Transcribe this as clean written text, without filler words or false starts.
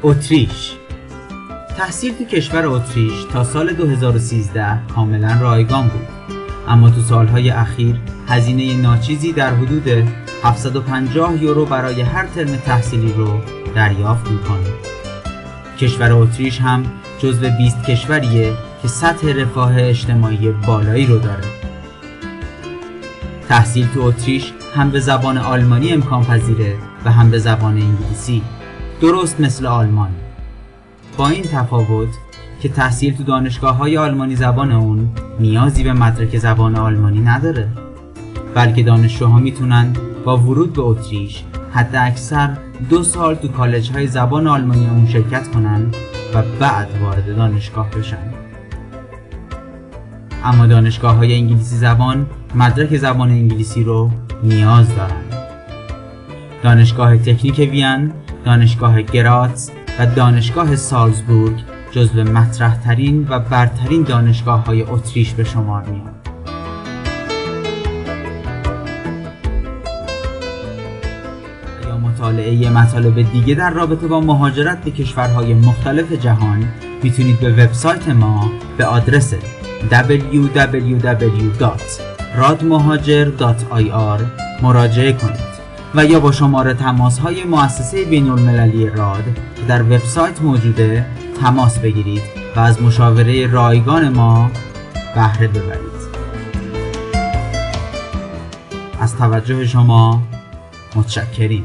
اتریش. تحصیل تو کشور اتریش تا سال 2013 کاملا رایگان بود، اما تو سالهای اخیر هزینه ناچیزی در حدود 750 یورو برای هر ترم تحصیلی رو دریافت می‌کنه. کشور اتریش هم جزو 20 کشوریه که سطح رفاه اجتماعی بالایی رو داره. تحصیل تو اتریش هم به زبان آلمانی امکان پذیره و هم به زبان انگلیسی، درست مثل آلمان، با این تفاوت که تحصیل تو دانشگاه‌های آلمانی زبان اون نیازی به مدرک زبان آلمانی نداره، بلکه دانشجوها میتونن با ورود به اتریش حد اکثر 2 سال تو کالج‌های زبان آلمانی اون شرکت کنن و بعد وارد دانشگاه بشن. اما دانشگاه‌های انگلیسی زبان مدرک زبان انگلیسی رو نیاز دارن. دانشگاه تکنیک وین، دانشگاه گراتس و دانشگاه سالزبورگ جزو مطرح‌ترین و برترین دانشگاه‌های اتریش به شمار میان. یا مطالعه مطالب دیگه در رابطه با مهاجرت به کشورهای مختلف جهان میتونید به وبسایت ما به آدرس www.radmohajer.ir مراجعه کنید و یا با شماره تماس‌های مؤسسه بین‌المللی راد که در وبسایت موجوده تماس بگیرید و از مشاوره رایگان ما بهره ببرید. از توجه شما متشکریم.